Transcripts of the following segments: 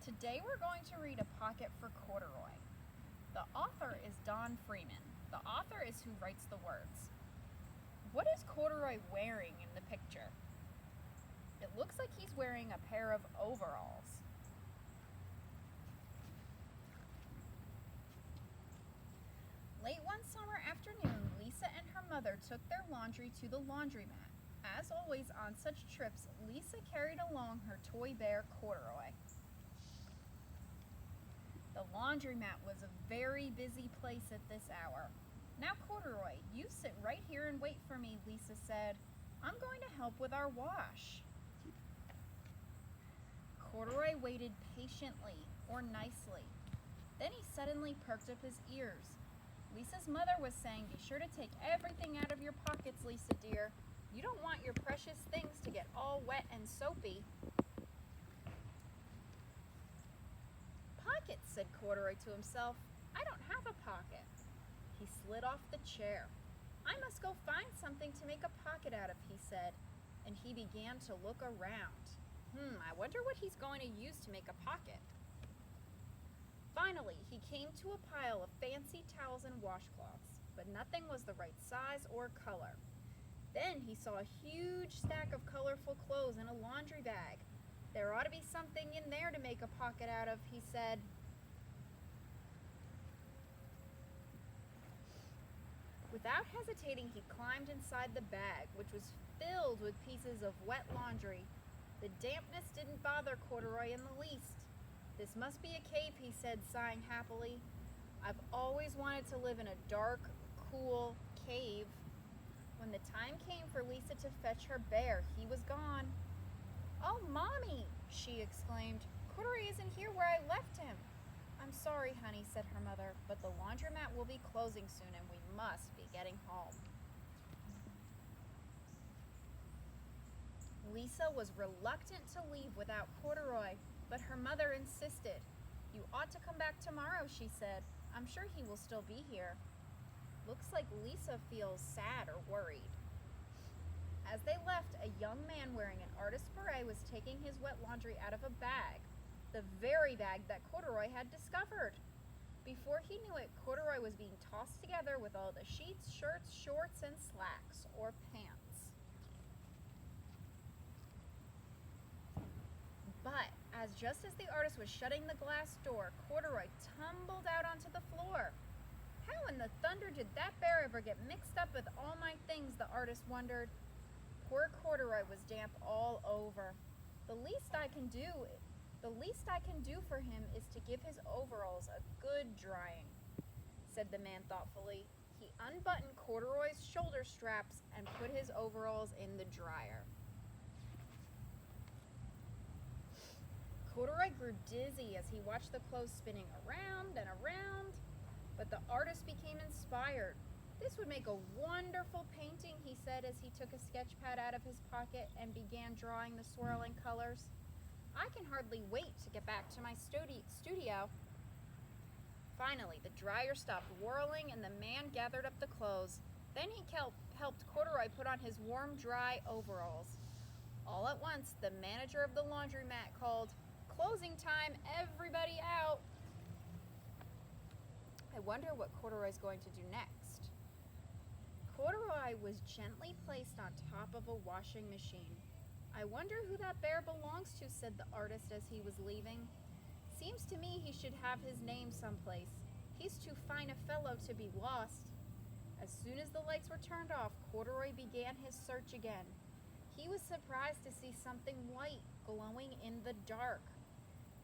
Today we're going to read A Pocket for Corduroy. The author is Don Freeman. The author is who writes the words. What is Corduroy wearing in the picture? It looks like he's wearing a pair of overalls. Late one summer afternoon, Lisa and her mother took their laundry to the laundromat. As always on such trips, Lisa carried along her toy bear, Corduroy. The laundromat was a very busy place at this hour. Now, Corduroy, you sit right here and wait for me, Lisa said. I'm going to help with our wash. Corduroy waited patiently, or nicely. Then he suddenly perked up his ears. Lisa's mother was saying, "Be sure to take everything out of your pockets, Lisa dear. You don't want your precious things to get all wet and soapy." "Pockets," said Corduroy to himself. "I don't have a pocket." He slid off the chair. "I must go find something to make a pocket out of," he said, and he began to look around. I wonder what he's going to use to make a pocket. Finally, he came to a pile of fancy towels and washcloths, but nothing was the right size or color. Then he saw a huge stack of colorful clothes in a laundry bag. "There ought to be something in there to make a pocket out of," he said. Without hesitating, he climbed inside the bag, which was filled with pieces of wet laundry. The dampness didn't bother Corduroy in the least. "This must be a cave," he said, sighing happily. "I've always wanted to live in a dark, cool cave." When the time came for Lisa to fetch her bear, he was gone. "Oh, Mommy!" she exclaimed. "Corduroy isn't here where I left him." "I'm sorry, honey," said her mother, "but the laundromat will be closing soon and we must be getting home." Lisa was reluctant to leave without Corduroy, but her mother insisted. "You ought to come back tomorrow," she said. "I'm sure he will still be here." Looks like Lisa feels sad or worried. As they left, a young man wearing an artist's beret was taking his wet laundry out of a bag, the very bag that Corduroy had discovered. Before he knew it, Corduroy was being tossed together with all the sheets, shirts, shorts, and slacks, or pants. But just as the artist was shutting the glass door, Corduroy tumbled out onto the floor. "How in the thunder did that bear ever get mixed up with all my things?" the artist wondered. Poor Corduroy was damp all over. The least I can do for him is to give his overalls a good drying," said the man thoughtfully. He unbuttoned Corduroy's shoulder straps and put his overalls in the dryer. Corduroy grew dizzy as he watched the clothes spinning around and around, but the artist became inspired. "This would make a wonderful painting," he said as he took a sketch pad out of his pocket and began drawing the swirling colors. "I can hardly wait to get back to my studio." Finally, the dryer stopped whirling and the man gathered up the clothes. Then he helped Corduroy put on his warm, dry overalls. All at once, the manager of the laundromat called, "Closing time, everybody out." I wonder what Corduroy's going to do next. Corduroy was gently placed on top of a washing machine. "I wonder who that bear belongs to," said the artist as he was leaving. "Seems to me he should have his name someplace. He's too fine a fellow to be lost." As soon as the lights were turned off, Corduroy began his search again. He was surprised to see something white glowing in the dark.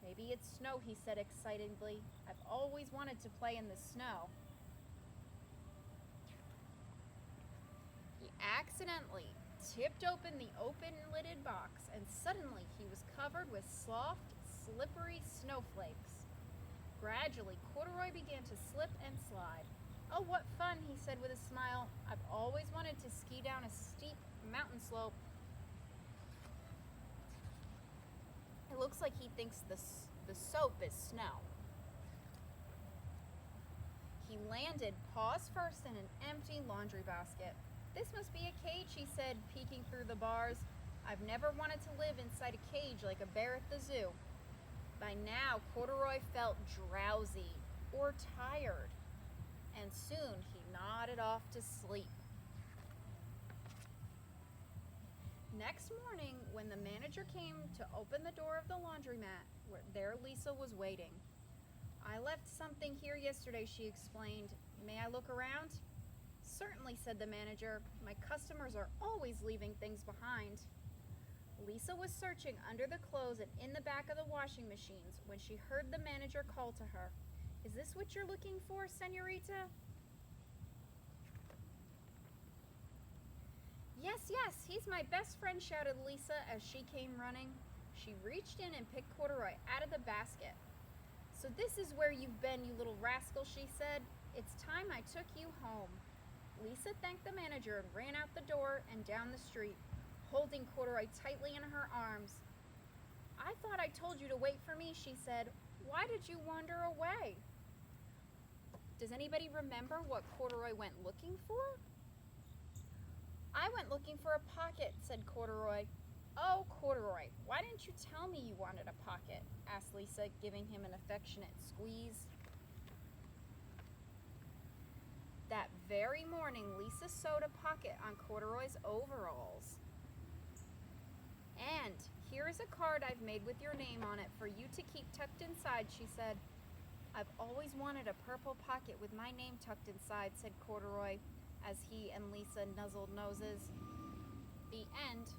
"Maybe it's snow," he said excitedly. "I've always wanted to play in the snow." He accidentally tipped open the open-lidded box, and suddenly he was covered with soft, slippery snowflakes. Gradually, Corduroy began to slip and slide. "Oh, what fun," he said with a smile. "I've always wanted to ski down a steep mountain slope." It looks like he thinks the soap is snow. He landed paws first in an empty laundry basket. "This must be a cage," he said, peeking through the bars. "I've never wanted to live inside a cage like a bear at the zoo." By now, Corduroy felt drowsy or tired, and soon he nodded off to sleep. Next morning, when the manager came to open the door of the laundromat, there Lisa was waiting. "I left something here yesterday," she explained. "May I look around?" "Certainly," said the manager. "My customers are always leaving things behind." Lisa was searching under the clothes and in the back of the washing machines when she heard the manager call to her. "Is this what you're looking for, señorita?" "Yes, yes, he's my best friend," shouted Lisa as she came running. She reached in and picked Corduroy out of the basket. "So this is where you've been, you little rascal," she said. "It's time I took you home." Lisa thanked the manager and ran out the door and down the street, holding Corduroy tightly in her arms. "I thought I told you to wait for me," she said. "Why did you wander away?" Does anybody remember what Corduroy went looking for? "I went looking for a pocket," said Corduroy. "Oh, Corduroy, why didn't you tell me you wanted a pocket?" asked Lisa, giving him an affectionate squeeze. That very morning, Lisa sewed a pocket on Corduroy's overalls. "And here is a card I've made with your name on it for you to keep tucked inside," she said. "I've always wanted a purple pocket with my name tucked inside," said Corduroy, as he and Lisa nuzzled noses. The end.